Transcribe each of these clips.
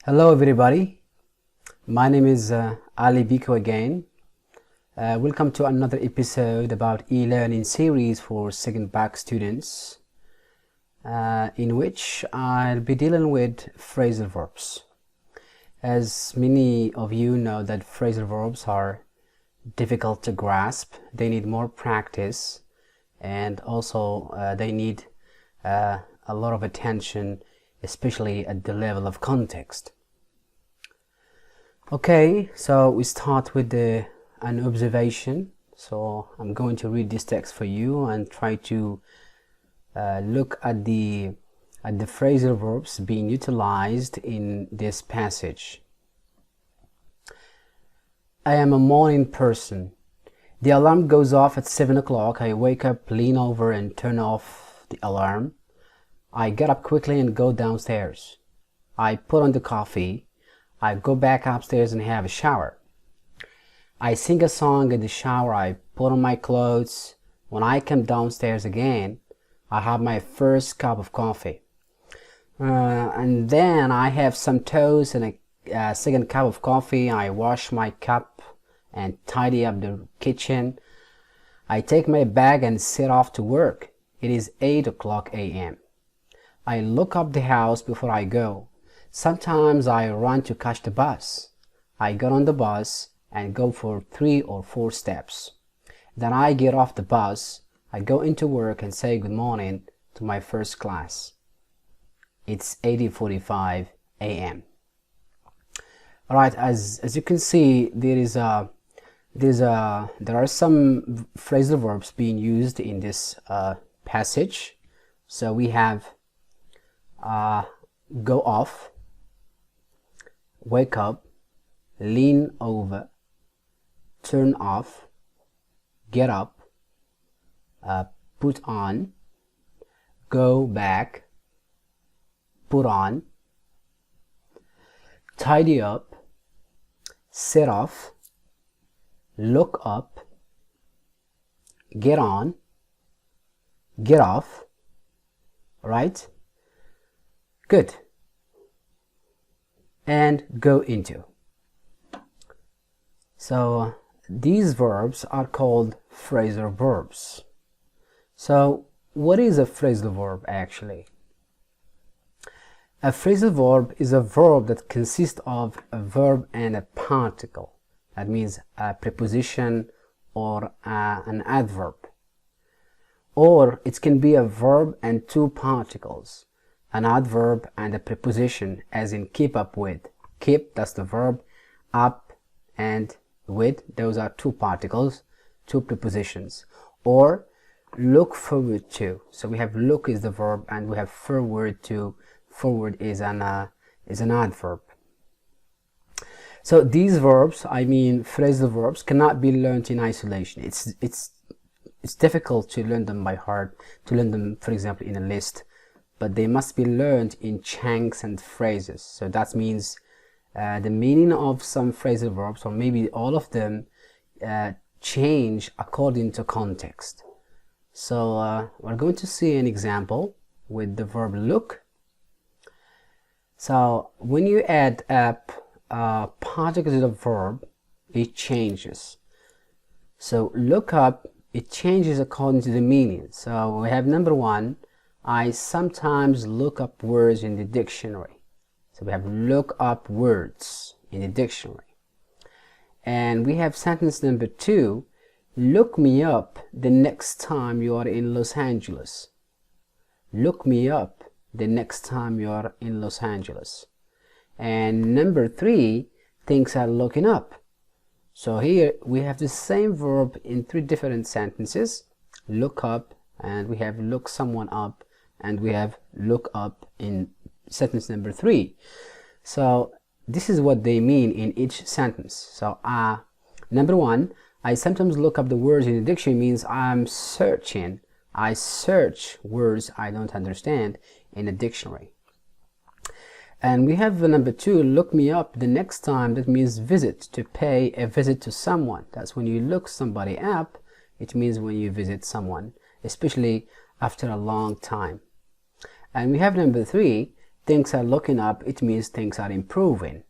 Hello everybody, my name is Ali Biko again. Welcome to another episode about e-learning series for second back students in which I'll be dealing with phrasal verbs. As many of you know that phrasal verbs are difficult to grasp, they need more practice, and also they need a lot of attention, especially at the level of context. Okay, so we start with an observation. So I'm going to read this text for you and try to look at the phrasal verbs being utilized in this passage. I am a morning person. The alarm goes off at 7 o'clock. I wake up, lean over and turn off the alarm. I get up quickly and go downstairs. I put on the coffee. I go back upstairs and have a shower. I sing a song in the shower. I put on my clothes. When I come downstairs again, I have my first cup of coffee. And then I have some toast and a second cup of coffee. I wash my cup and tidy up the kitchen. I take my bag and set off to work. It is 8 o'clock a.m. I look up the house before I go. Sometimes I run to catch the bus. I get on the bus and go for 3 or 4 steps. Then I get off the bus. I go into work and say good morning to my first class. It's 8:45 a.m. Alright, as you can see, there are some phrasal verbs being used in this passage. So we have go off, wake up, lean over, turn off, get up, put on, go back, put on, tidy up, set off, look up, get on, get off. Right? Good. And go into. So these verbs are called phrasal verbs. So what is a phrasal verb actually? A phrasal verb is a verb that consists of a verb and a particle. That means a preposition or an adverb. Or it can be a verb and 2 particles. An adverb and a preposition, as in keep up with. Keep, that's the verb. Up and with, those are 2 particles, 2 prepositions. Or look forward to. So we have look is the verb and we have forward to. Forward is an adverb. So these verbs, I mean phrasal verbs, cannot be learned in isolation. It's difficult to learn them by heart, to learn them, for example, in a list. But they must be learned in chunks and phrases. So that means the meaning of some phrasal verbs, or maybe all of them, change according to context. So we're going to see an example with the verb look. So when you add up particle to the verb, it changes. So look up, it changes according to the meaning. So we have number 1. I sometimes look up words in the dictionary. So we have look up words in the dictionary. And we have sentence number 2. Look me up the next time you are in Los Angeles. Look me up the next time you are in Los Angeles. And number 3, things are looking up. So here we have the same verb in 3 different sentences. Look up, and we have look someone up, and we have look up in sentence number 3. So this is what they mean in each sentence. So number 1, I sometimes look up the words in the dictionary means I'm searching. I search words I don't understand in a dictionary. And we have number 2, look me up the next time. That means visit, to pay a visit to someone. That's when you look somebody up. It means when you visit someone, especially after a long time. And we have number 3, things are looking up, it means things are improving.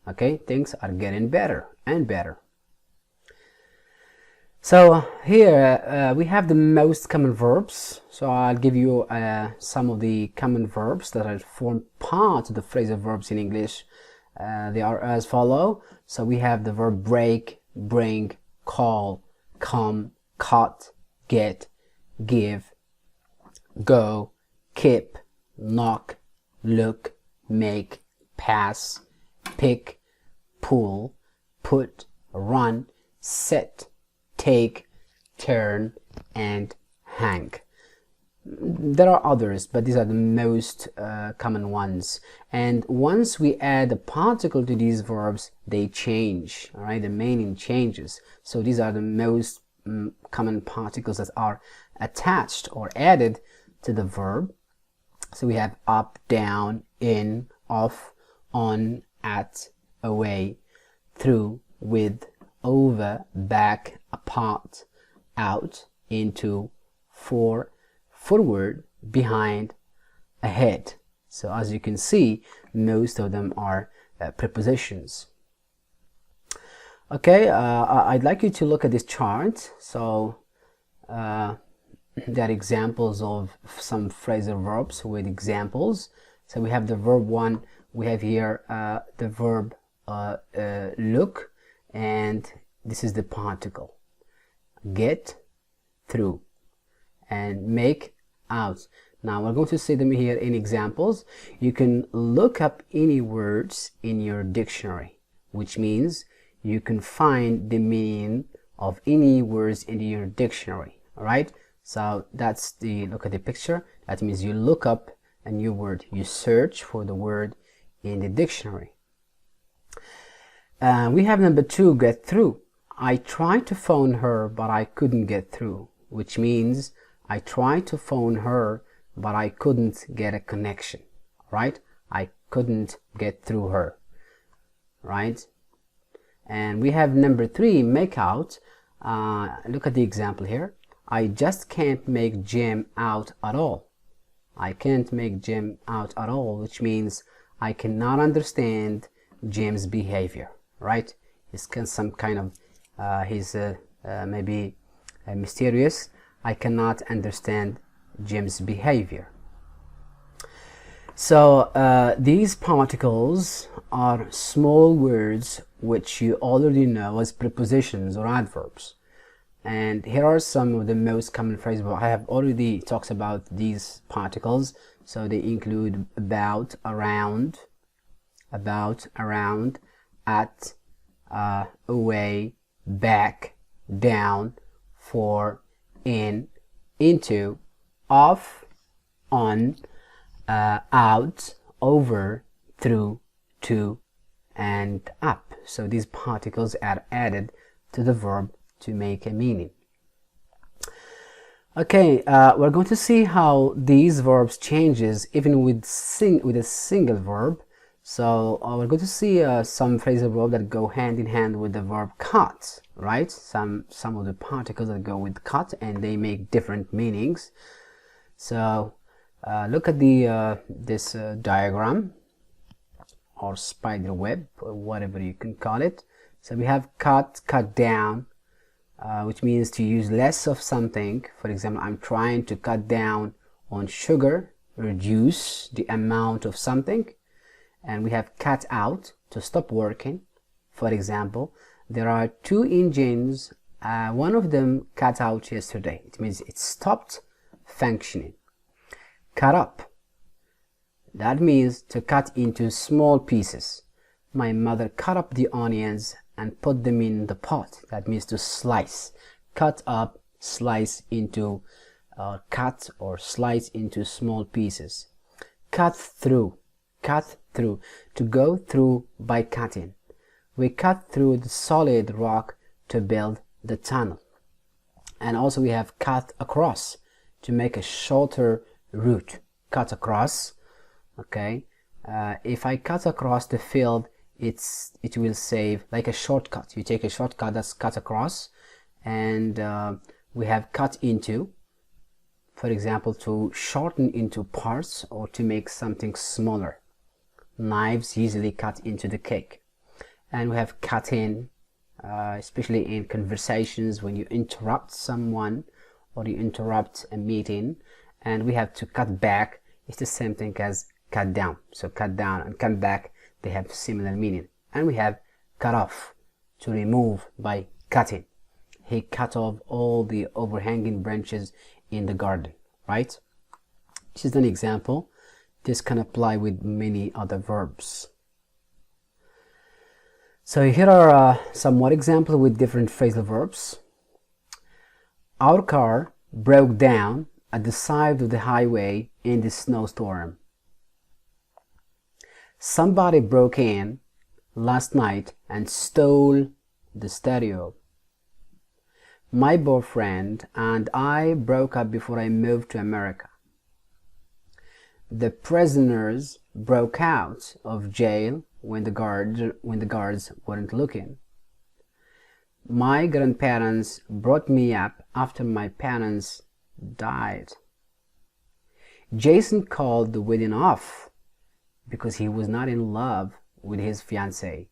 Okay, things are getting better and better. So here we have the most common verbs. So I'll give you some of the common verbs that are form part of the phrasal verbs in English. They are as follow. So we have the verb break, bring, call, come, cut, get, give, go, keep, knock, look, make, pass, pick, pull, put, run, set, take, turn, and hang. There are others, but these are the most common ones. And once we add a particle to these verbs, they change. All right, the meaning changes. So these are the most common particles that are attached or added to the verb. So we have up, down, in, off, on, at, away, through, with, over, back, apart, out, into, for, forward, behind, ahead. So as you can see, most of them are prepositions. Okay, I'd like you to look at this chart. So there are examples of some phrasal verbs with examples. So we have the verb 1, we have here the verb look, and this is the particle. Get, through, and make, out. Now we're going to see them here in examples. You can look up any words in your dictionary, which means you can find the meaning of any words in your dictionary. All right, so that's the look at the picture. That means you look up a new word, you search for the word in the dictionary. We have number 2, get through. I tried to phone her, but I couldn't get through, which means I tried to phone her, but I couldn't get a connection. Right? I couldn't get through her. Right? And we have number 3, make out. Look at the example here. I just can't make Jim out at all. I can't make Jim out at all, which means I cannot understand Jim's behavior. Right? It's some kind of he's maybe mysterious. I cannot understand Jim's behavior. So these particles are small words which you already know as prepositions or adverbs. And here are some of the most common phrases. I have already talked about these particles. So they include about, around, at, away, back, down, for, in, into, off, on, out, over, through, to, and up. So these particles are added to the verb to make a meaning. Okay, we're going to see how these verbs changes even with a single verb. So we're going to see some phrasal verbs that go hand in hand with the verb cut, right? Some of the particles that go with cut, and they make different meanings. So look at the this diagram or spider web, or whatever you can call it. So we have cut, cut down, which means to use less of something. For example, I'm trying to cut down on sugar, reduce the amount of something. And we have cut out, to stop working. For example, there are 2 engines, one of them cut out yesterday. It means it stopped functioning. Cut up, that means to cut into small pieces. My mother cut up the onions and put them in the pot. That means to slice. Cut up, slice into, cut or slice into small pieces. Cut through, to go through by cutting. We cut through the solid rock to build the tunnel. And also we have cut across, to make a shorter route. Cut across, okay. If I cut across the field, it will save, like a shortcut. You take a shortcut, that's cut across. And we have cut into, for example, to shorten into parts or to make something smaller. Knives usually cut into the cake. And we have cut in, especially in conversations when you interrupt someone or you interrupt a meeting. And we have to cut back. It's the same thing as cut down. So cut down and cut back, they have similar meaning. And we have cut off, to remove by cutting. He cut off all the overhanging branches in the garden, right? This is an example. This can apply with many other verbs. So here are some more examples with different phrasal verbs. Our car broke down at the side of the highway in the snowstorm. Somebody broke in last night and stole the stereo. My boyfriend and I broke up before I moved to America. The prisoners broke out of jail when the guards weren't looking. My grandparents brought me up after my parents died. Jason called the wedding off because he was not in love with his fiancée.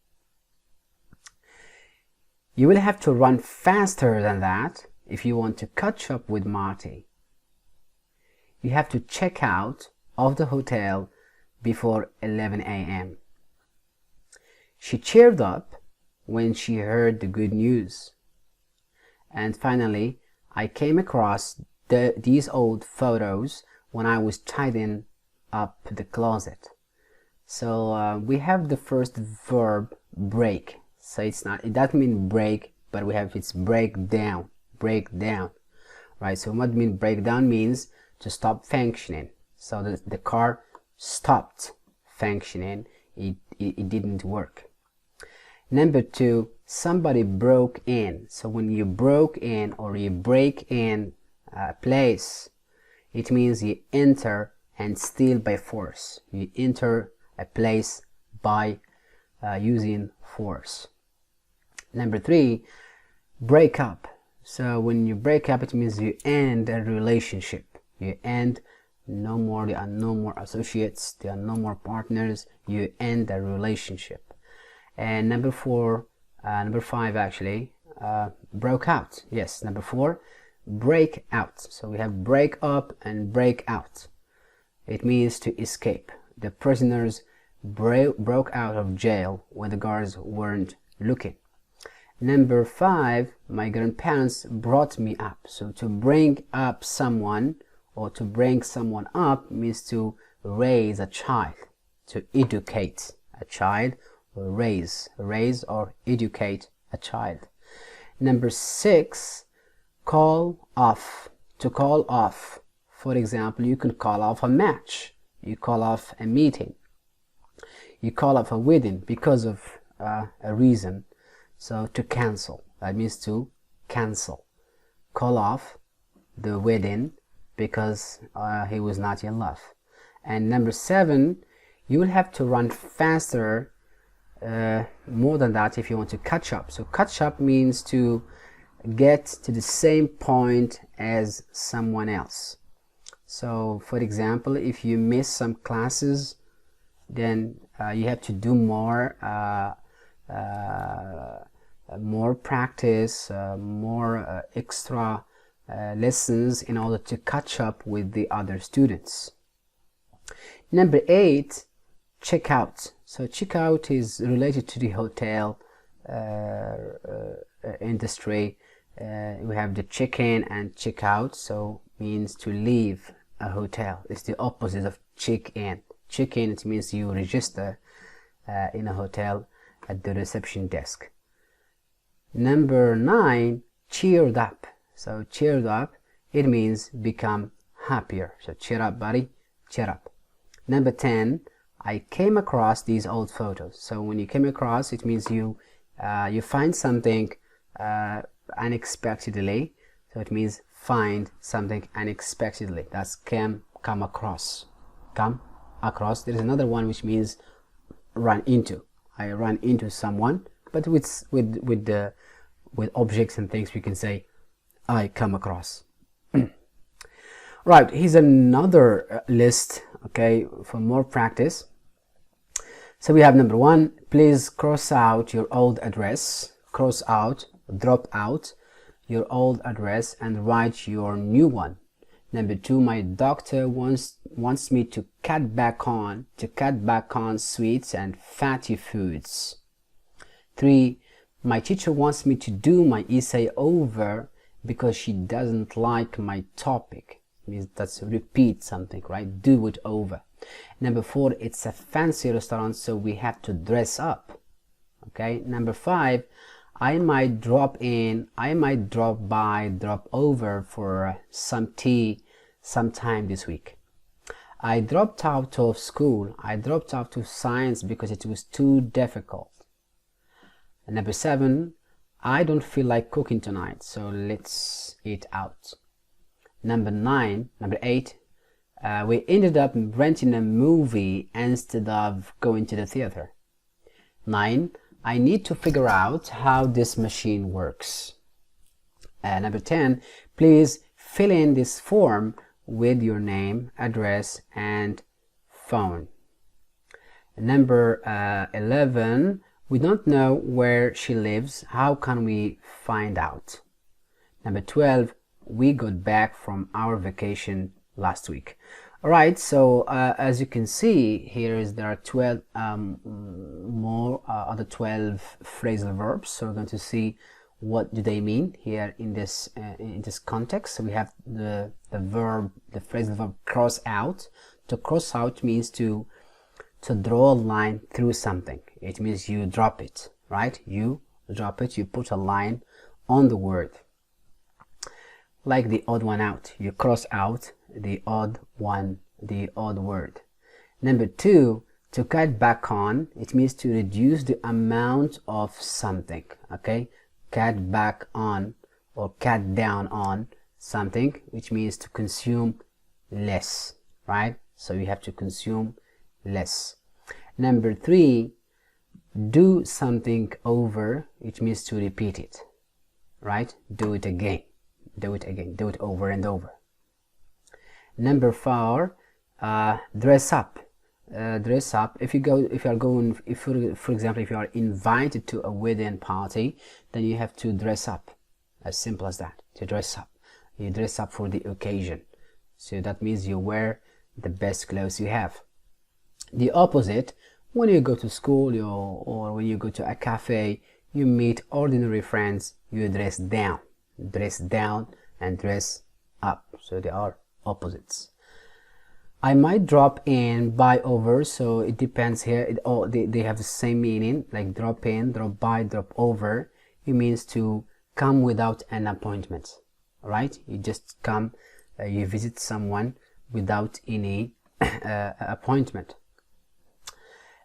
You will have to run faster than that if you want to catch up with Marty. You have to check out of the hotel before 11 a.m. She cheered up when she heard the good news. And finally, I came across these old photos when I was tidying up the closet. So we have the first verb, break. So it doesn't mean break, but we have it's break down, right? So what mean break down means to stop functioning. So the car stopped functioning, it didn't work. Number two, somebody broke in. So when you broke in or you break in a place, it means you enter and steal by force. You enter a place by using force. Number three, break up. So when you break up, it means you end a relationship. You end, no more, there are no more associates, there are no more partners, you end a relationship. And number five actually, broke out. Yes, number four, break out. So we have break up and break out. It means to escape. The prisoners broke out of jail when the guards weren't looking. Number five, my grandparents brought me up. So to bring up someone or to bring someone up means to raise a child, to educate a child, or raise or educate a child. Number six, call off. To call off. For example, you can call off a match. You call off a meeting. You call off a wedding because of a reason. So to cancel, that means to cancel. Call off the wedding because he was not in love. And number seven, you will have to run faster, more than that if you want to catch up. So catch up means to get to the same point as someone else. So for example, if you miss some classes, then you have to do more practice, more extra lessons in order to catch up with the other students. Number eight, check out. So check out is related to the hotel industry. We have the check in and check out, so means to leave a hotel. It's the opposite of check in. Check in, it means you register in a hotel at the reception desk. Number nine, cheered up. So cheered up, it means become happier. So cheer up, buddy, cheer up. Number 10, I came across these old photos. So when you came across, it means you find something unexpectedly. So it means find something unexpectedly. That's come across. Come across. There is another one which means run into. I run into someone, but with objects and things we can say I come across. Right, here's another list, okay, for more practice. So we have number 1, please cross out your old address. Cross out, drop out your old address and write your new one. Number 2, my doctor wants me to cut back on sweets and fatty foods. 3, my teacher wants me to do my essay over because she doesn't like my topic. It means that's repeat something, right? Do it over. Number 4, it's a fancy restaurant, so we have to dress up. Okay. Number 5, I might drop by, drop over for some tea sometime this week. I dropped out of school. I dropped out of science because it was too difficult. And number 7, I don't feel like cooking tonight, so let's eat out. Number 8, we ended up renting a movie instead of going to the theater. 9, I need to figure out how this machine works. Number 10, please fill in this form with your name, address, and phone. Number 11, we don't know where she lives. How can we find out? Number 12, we got back from our vacation last week. Alright, so as you can see here there are 12 other 12 phrasal verbs. So we're going to see what do they mean here in this context. So we have the phrasal verb cross out. To cross out means to draw a line through something. It means you drop it, right? You drop it, you put a line on the word. Like the odd one out, you cross out the odd one, the odd word. Number 2, to cut back on, it means to reduce the amount of something. Okay, cut back on or cut down on something, which means to consume less, right? So you have to consume less. Number 3, do something over, which means to repeat it, right? Do it again. Do it again, do it over and over. Number 4, dress up. Dress up. For example, if you are invited to a wedding party, then you have to dress up. As simple as that. To dress up. You dress up for the occasion. So that means you wear the best clothes you have. The opposite, when you go to school or when you go to a cafe, you meet ordinary friends, you dress down. Dress down and dress up. So they are opposites. I might drop in, by over, so it depends here. They have the same meaning, like drop in, drop by, drop over. It means to come without an appointment. Right? You just come, you visit someone without any appointment.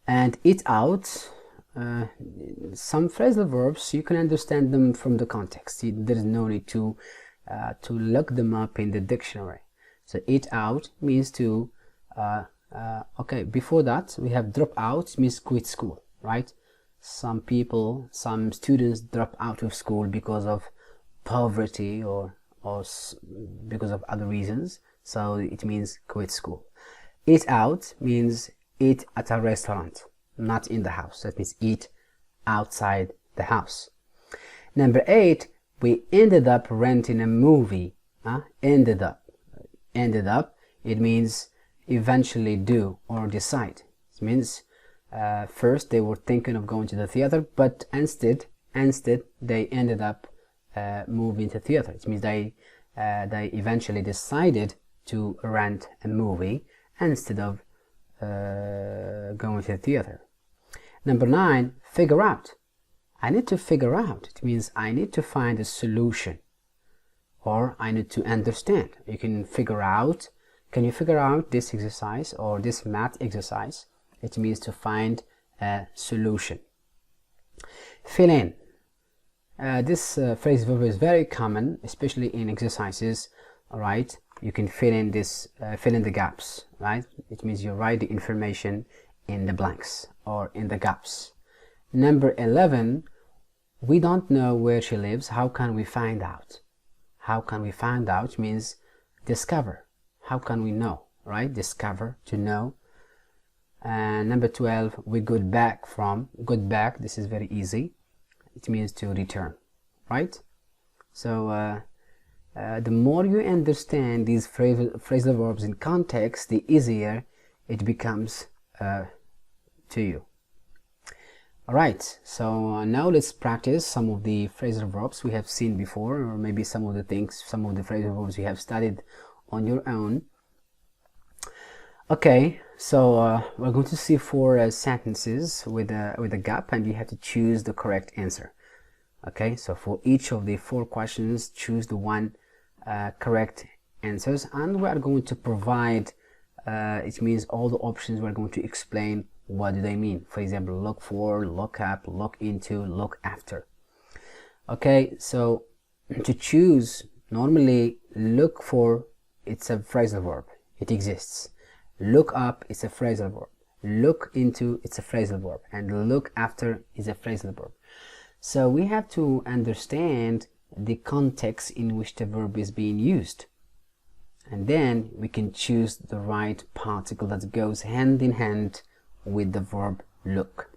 And eat out. Some phrasal verbs, you can understand them from the context. There is no need to look them up in the dictionary. So eat out means to okay, before that we have drop out, means quit school, right? Some students drop out of school because of poverty or because of other reasons, so it means quit school. Eat out means eat at a restaurant, not in the house. That means eat outside the house. Number 8, we ended up renting a movie. Ended up, it means eventually do or decide. It means first they were thinking of going to the theater, but instead they ended up moving to theater. It means they eventually decided to rent a movie instead of going to the theater. Number 9, figure out. I need to figure out. It means I need to find a solution, or I need to understand. You can figure out. Can you figure out this exercise or this math exercise? It means to find a solution. Fill in. This phrase verb is very common, especially in exercises. All right, you can fill in the gaps. Right, it means you write the information in the blanks or in the gaps. Number 11, we don't know where she lives. How can we find out? How can we find out means discover. How can we know? Right, discover, to know. And number 12, we got back from. Got back, this is very easy. It means to return, right? So the more you understand these phrasal verbs in context, the easier it becomes to you. Alright, so now let's practice some of the phrasal verbs we have seen before, or maybe some of the phrasal verbs you have studied on your own. Okay, so we're going to see 4 sentences with a gap, and you have to choose the correct answer. Okay, so for each of the 4 questions, choose the one correct answers, and we are going to provide, it means all the options. We're going to explain what do they mean. For example, look for, look up, look into, look after. Okay, so to choose, normally look for, it's a phrasal verb, it exists. Look up is a phrasal verb. Look into, it's a phrasal verb, and look after is a phrasal verb. So we have to understand the context in which the verb is being used, and then we can choose the right particle that goes hand in hand with the verb look.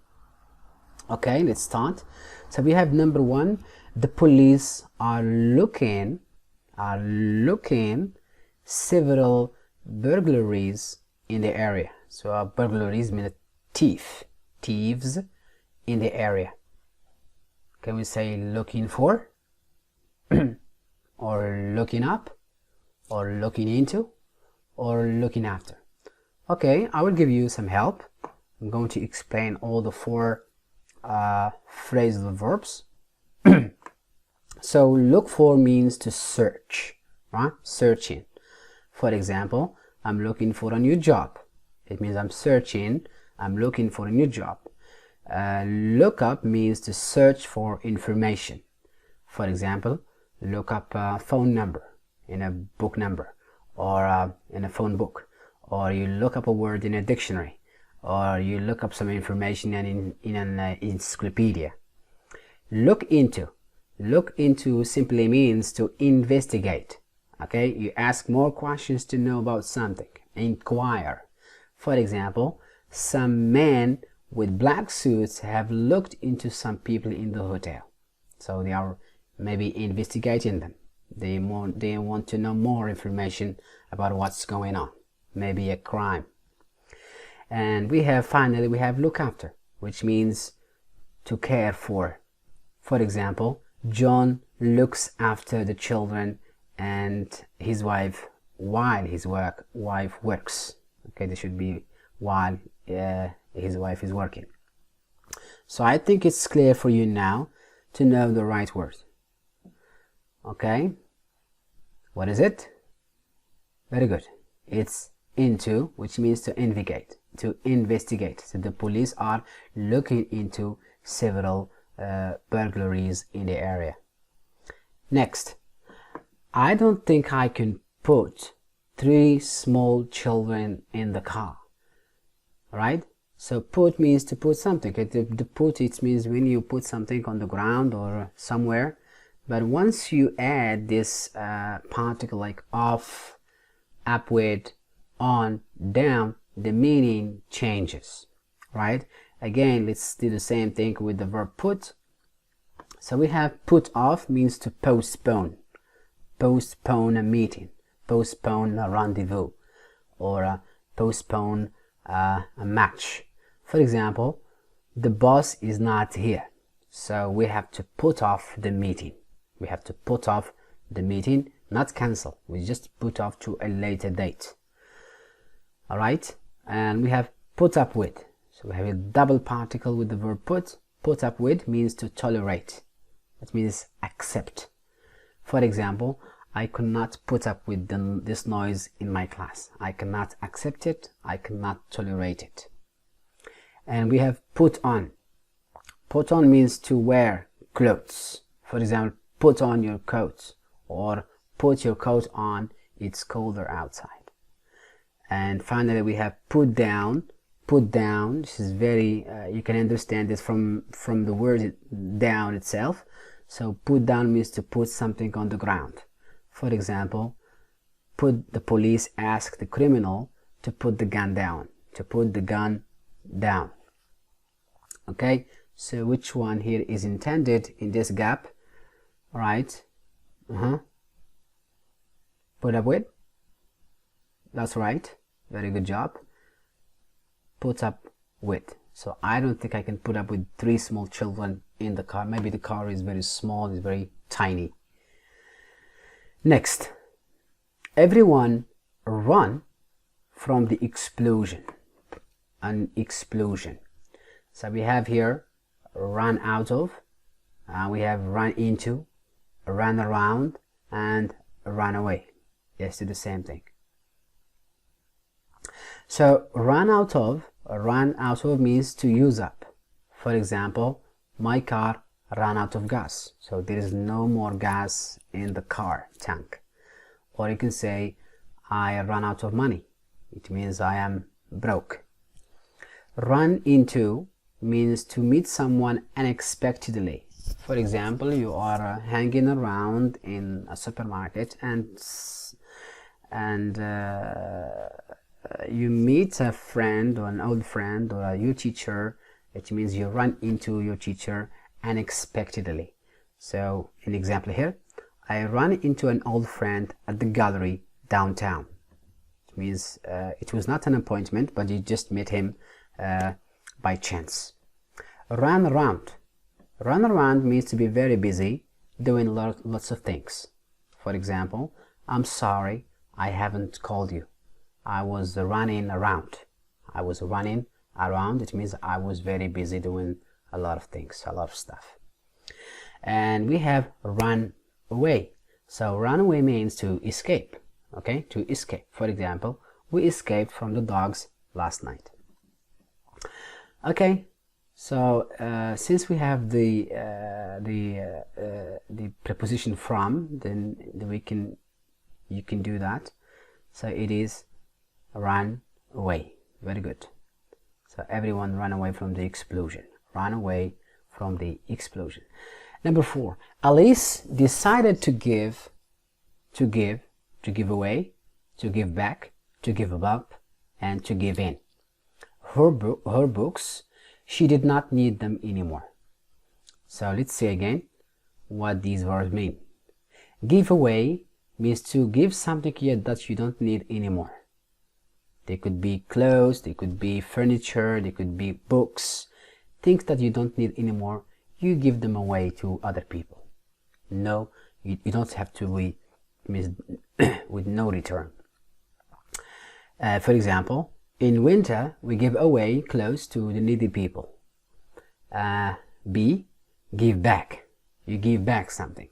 Okay, let's start. So we have number 1, the police are looking several burglaries in the area. So burglaries mean thieves in the area. Can we say looking for, or looking up, or looking into, or looking after? Okay, I will give you some help. I'm going to explain all the 4 phrasal verbs. So look for means to search, right? Searching. For example, I'm looking for a new job. It means I'm searching, I'm looking for a new job. Look up means to search for information. For example, look up a phone number in a book number, or in a phone book, or you look up a word in a dictionary, or you look up some information in an encyclopedia. Look into simply means to investigate. Okay, you ask more questions to know about something. Inquire. For example, some men with black suits have looked into some people in the hotel. So they are maybe investigating them. They want to know more information about what's going on. Maybe a crime. And finally we have look after, which means to care for. For example, John looks after the children and his wife while his wife works. Okay, this should be while his wife is working. So I think it's clear for you now to know the right word. Okay, what is it? Very good. It's into, which means to investigate. So the police are looking into several burglaries in the area. Next, I don't think I can put 3 small children in the car. Right? So put means to put something. The put, it means when you put something on the ground or somewhere. But once you add this particle like off, upward, on, down, the meaning changes. Right? Again, let's do the same thing with the verb put. So we have put off means to postpone. Postpone a meeting, postpone a rendezvous, or postpone a match. For example, the boss is not here, so we have to put off the meeting. We have to put off the meeting, not cancel. We just put off to a later date. All right, and we have put up with. So we have a double particle with the verb put. Put up with means to tolerate. That means accept. For example, I could not put up with this noise in my class. I cannot accept it. I cannot tolerate it. And we have put on. Put on means to wear clothes. For example, put on your coat, or put your coat on, it's colder outside. And finally we have put down. Put down, this is very, you can understand this from the word down itself. So put down means to put something on the ground. For example, the police asked the criminal to put the gun down, to put the gun down. Okay, so which one here is intended in this gap? All right. Put up with. That's right. Very good job. Put up with. So I don't think I can put up with 3 small children in the car. Maybe the car is very small, it's very tiny. Next, everyone run from the explosion. An explosion. So we have here run out of, we have run into, run around, and run away. Let's do the same thing. So run out of means to use up. For example, my car ran out of gas. So there is no more gas in the car tank. Or you can say, I ran out of money. It means I am broke. Run into means to meet someone unexpectedly. For example, you are hanging around in a supermarket and you meet a friend or an old friend or your teacher. It means you run into your teacher unexpectedly. So an example here, I ran into an old friend at the gallery downtown. It means it was not an appointment, but you just met him by chance. Run around. Run around means to be very busy doing lots of things. For example, I'm sorry I haven't called you. I was running around. I was running around. It means I was very busy doing a lot of things, a lot of stuff. And we have run away. So run away means to escape. Okay, to escape. For example, we escaped from the dogs last night. Okay, so since we have the preposition from, then you can do that. So it is run away. Very good. So everyone ran away from the explosion. Run away from the explosion. Number 4. Alice decided to give away, to give back, to give up, and to give in. Her books, she did not need them anymore. So let's see again what these verbs mean. Give away means to give something that you don't need anymore. They could be clothes, they could be furniture, they could be books. Things that you don't need anymore, you give them away to other people. No, you don't have to be with no return. For example, in winter, we give away clothes to the needy people. B, give back. You give back something.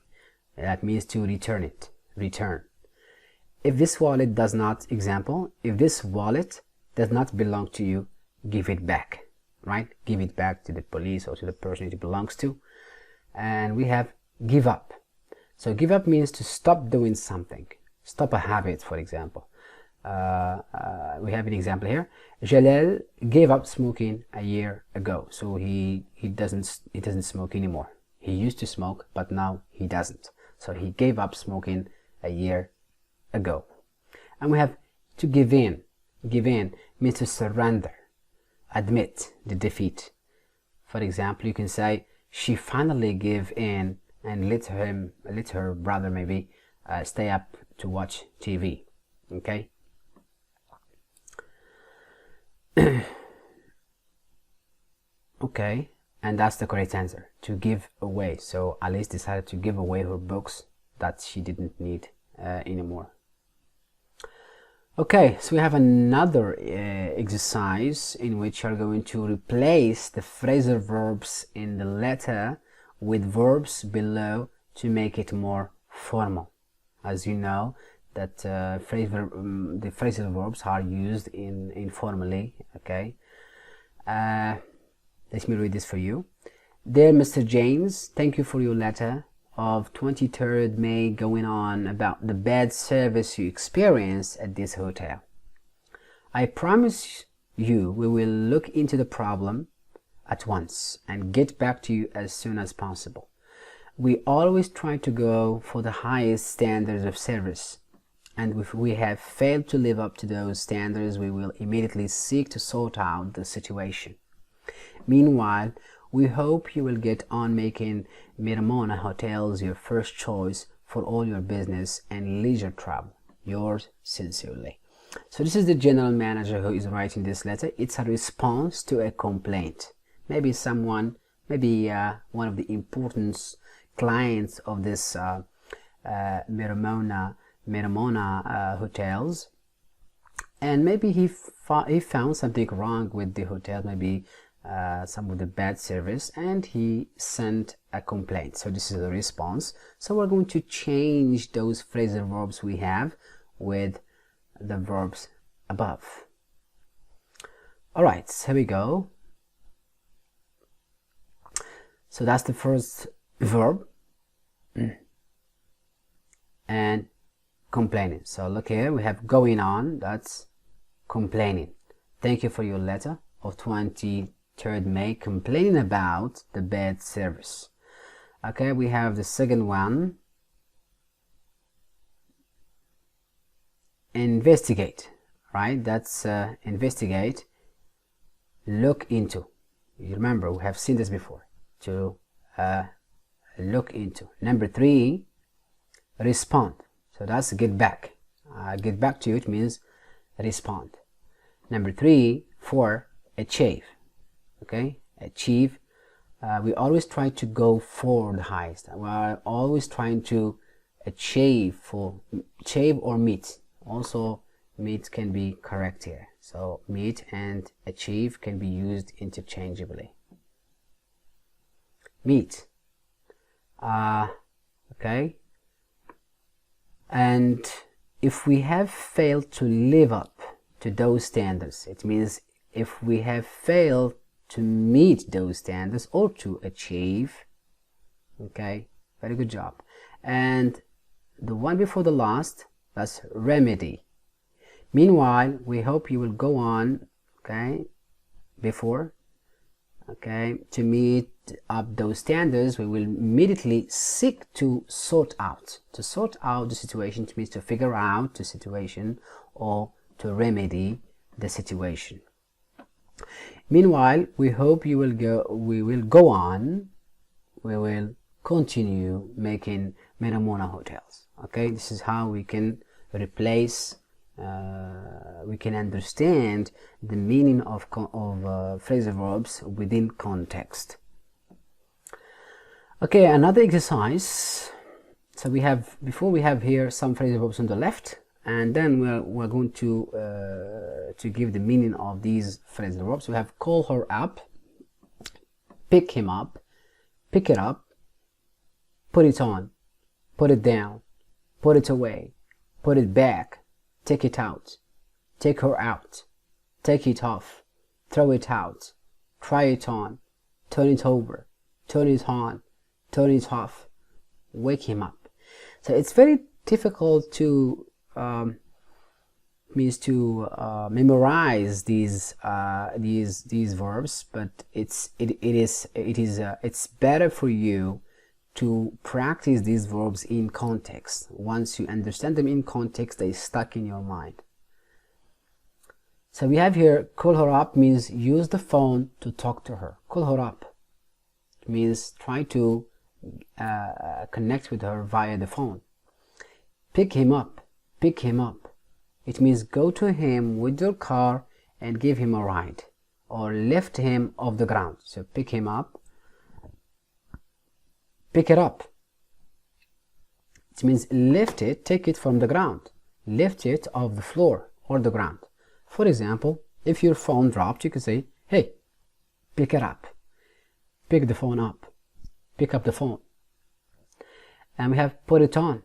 That means to return it. Return. If this wallet does not, example, if this wallet does not belong to you, give it back. Right? Give it back to the police or to the person it belongs to. And we have give up. So give up means to stop doing something. Stop a habit, for example. We have an example here. Jalal gave up smoking a year ago. So he doesn't smoke anymore. He used to smoke, but now he doesn't. So he gave up smoking a year ago. And we have to give in. Give in means to surrender. Admit the defeat. For example, you can say she finally gave in and let her brother maybe stay up to watch TV. Okay. Okay, and that's the correct answer, to give away. So Alice decided to give away her books that she didn't need anymore. Okay, so we have another exercise in which you're going to replace the phrasal verbs in the letter with verbs below to make it more formal. As you know, that the phrasal verbs are used informally. Okay, let me read this for you. Dear Mr. James, thank you for your letter of 23rd May going on about the bad service you experienced at this hotel. I promise you we will look into the problem at once and get back to you as soon as possible. We always try to go for the highest standards of service. and if we have failed to live up to those standards, we will immediately seek to sort out the situation. Meanwhile, we hope you will get on making Miramona hotels your first choice for all your business and leisure travel. Yours sincerely. So this is the general manager who is writing this letter. It's a response to a complaint. Maybe someone, maybe one of the important clients of this Miramona hotels, and maybe he found something wrong with the hotel, maybe some of the bad service, and he sent a complaint. So this is a response. So we're going to change those phrasal verbs we have with the verbs above. All right, so here we go. So that's the first verb, and complaining. So look here, we have going on, that's complaining. Thank you for your letter of 23rd May complaining about the bad service. Okay, we have the second one, investigate, right? That's investigate, look into. You remember, we have seen this before, to look into. Number 3, respond. So that's get back. Get back to you, it means respond. Number 3, 4, achieve. Okay, achieve. We always try to go for the highest. We are always trying to achieve or meet. Also, meet can be correct here. So meet and achieve can be used interchangeably. Meet. Okay. And if we have failed to live up to those standards, it means if we have failed to meet those standards or to achieve, okay, very good job. And the one before the last, that's remedy. Meanwhile, we hope you will go on, okay, before, okay, to meet up those standards, we will immediately seek to sort out. To sort out the situation means to figure out the situation or to remedy the situation. Meanwhile, we hope we will go on, we will continue making Miramona hotels. Okay, this is how we can replace, we can understand the meaning of phrasal verbs within context. Okay, another exercise. So we have, before we have here some phrasal verbs on the left, and then we're going to give the meaning of these phrasal verbs. We have call her up, pick him up, pick it up, put it on, put it down, put it away, put it back, take it out, take her out, take it off, throw it out, try it on, turn it over, turn it on, turn it off, wake him up. So it's very difficult to memorize these verbs, but it's better for you to practice these verbs in context. Once you understand them in context, they stuck in your mind. So we have here, call her up means use the phone to talk to her. Call her up. It means try to connect with her via the phone. Pick him up. Pick him up. It means go to him with your car and give him a ride, or lift him off the ground. So pick him up. Pick it up. It means lift it, take it from the ground. Lift it off the floor or the ground. For example, if your phone dropped, you could say, hey, pick it up. Pick the phone up. Pick up the phone. And we have put it on.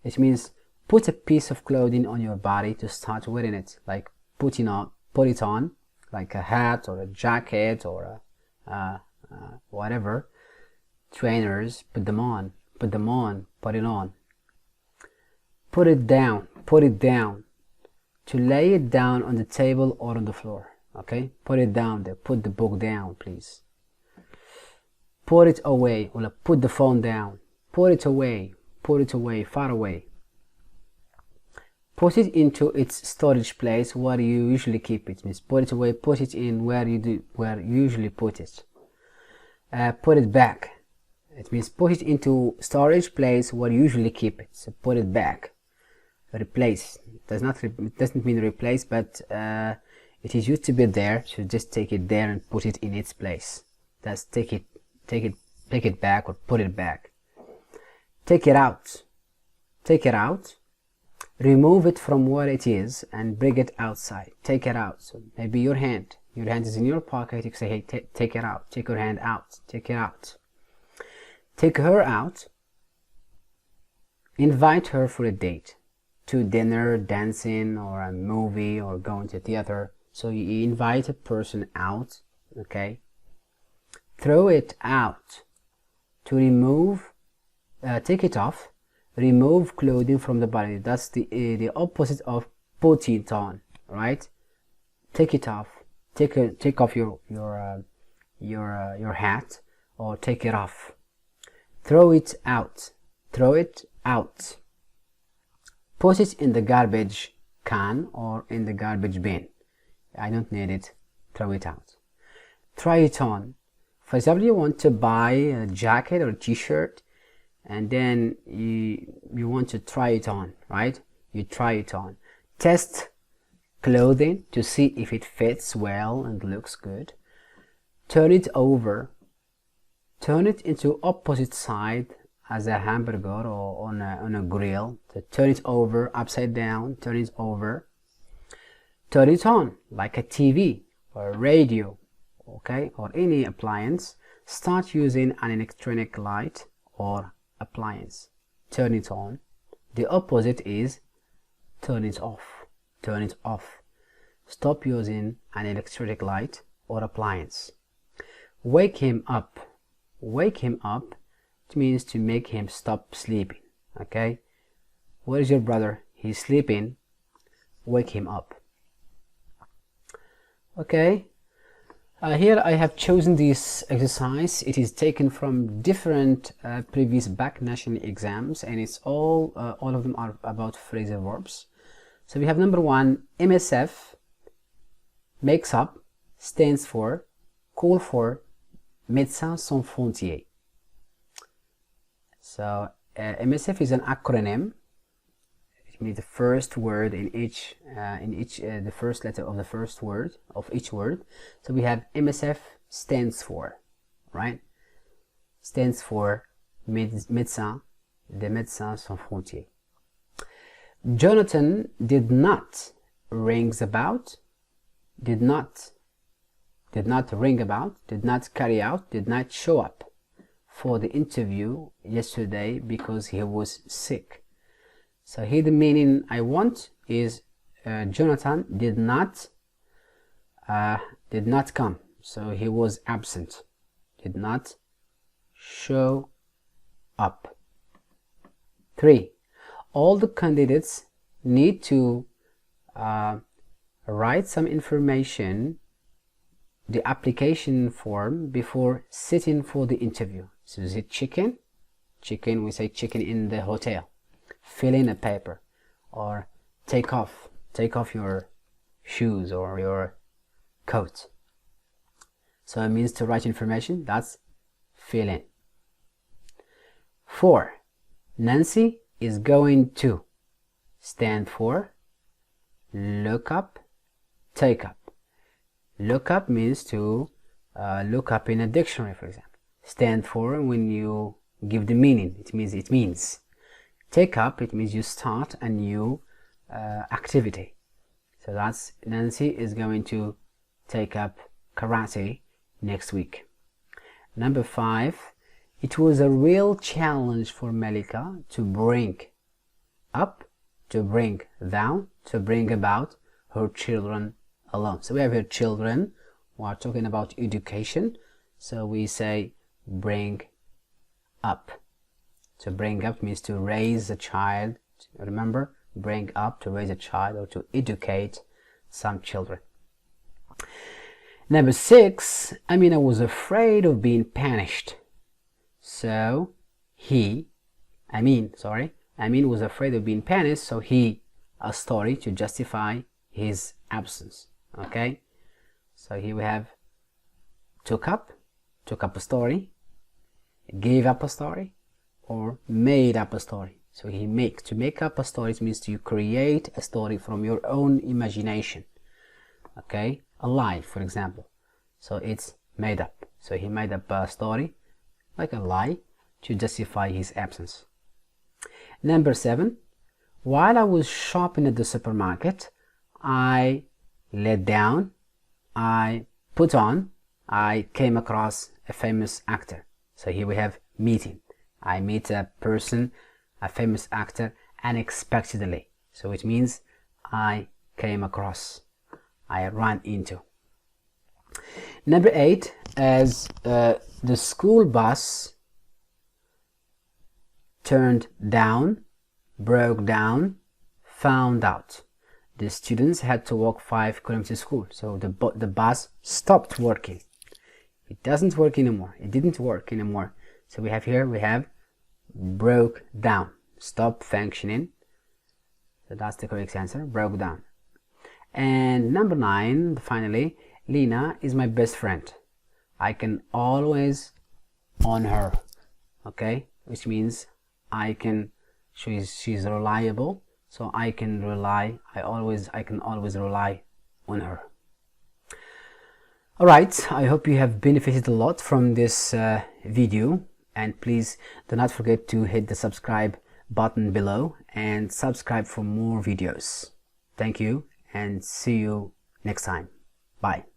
It means put a piece of clothing on your body to start wearing it, like put it on, like a hat or a jacket or whatever. Trainers, put them on, put them on, put it on. Put it down, put it down. To lay it down on the table or on the floor. Okay, put it down there. Put the book down, please. Put it away, or put the phone down. Put it away, far away. Put it into its storage place where you usually keep it. Means put it away, put it in where you usually put it. Put it back. It means put it into storage place where you usually keep it. So put it back. Replace. It doesn't mean replace, but it is used to be there. So just take it there and put it in its place. That's take it back or put it back. Take it out. Take it out. Remove it from where it is and bring it outside. Take it out. So maybe your hand is in your pocket. You say, hey, take it out. Take your hand out. Take it out. Take her out. Invite her for a date, to dinner, dancing, or a movie, or going to theater. So you invite a person out. Okay. Throw it out. To remove, take it off. Remove clothing from the body. That's the opposite of put it on, right? Take it off. Take off your hat, or take it off. Throw it out. Throw it out. Put it in the garbage can or in the garbage bin. I don't need it. Throw it out. Try it on. For example, you want to buy a jacket or a t-shirt, and then you want to try it on, right? You try it on. Test clothing to see if it fits well and looks good. Turn it over. Turn it into opposite side as a hamburger or on a grill. So turn it over, upside down, turn it over. Turn it on like a TV or a radio, okay, or any appliance. Start using an electronic light or appliance. Turn it on. The opposite is turn it off. Turn it off. Stop using an electric light or appliance. Wake him up. Wake him up. It means to make him stop sleeping. Okay. Where is your brother? He's sleeping. Wake him up. Okay. Here I have chosen this exercise. It is taken from different previous back national exams, and it's all of them are about phrasal verbs. So we have number 1, MSF, makes up, stands for, call for, Médecins Sans Frontières. So MSF is an acronym. It means the first word in each the first letter of the first word of each word. So we have MSF stands for, right? Stands for Médecins, des Médecins Sans Frontières. Jonathan did not rings about, did not ring about, did not carry out, did not show up for the interview yesterday because he was sick. So here the meaning I want is Jonathan did not come, so he was absent, did not show up. 3. All the candidates need to write some information, the application form, before sitting for the interview. So is it chicken? Chicken, we say chicken in the hotel. Fill in a paper, or take off your shoes or your coat. So it means to write information, that's fill in. 4. Nancy is going to, stand for, look up, take up. Look up means to look up in a dictionary, for example. Stand for, when you give the meaning, it means. Take up, it means you start a new activity. So that's Nancy is going to take up karate next week. Number 5, it was a real challenge for Malika to bring up, to bring down, to bring about her children alone. So we have here children. We are talking about education. So we say bring up. To bring up means to raise a child. Remember, bring up, to raise a child or to educate some children. Number 6, Amina was afraid of being punished. So Amin was afraid of being punished, so he a story to justify his absence. Okay, so here we have took up a story, gave up a story, or made up a story. So to make up a story, it means to create a story from your own imagination. Okay, a lie, for example. So it's made up. So he made up a story, like a lie, to justify his absence. Number 7, while I was shopping at the supermarket, I let down, I put on, I came across a famous actor. So here we have meeting. I meet a person, a famous actor, unexpectedly. So it means I came across, I ran into. Number 8, as the school bus turned down, broke down, found out. The students had to walk 5 kilometers to school. So the bus stopped working. It doesn't work anymore. It didn't work anymore. So we have broke down, stop functioning. So that's the correct answer, broke down. And number 9, finally, Lena is my best friend. I can always on her. Okay, which means she's reliable. So I can always rely on her. Alright, I hope you have benefited a lot from this video, and please do not forget to hit the subscribe button below and subscribe for more videos. Thank you and see you next time. Bye.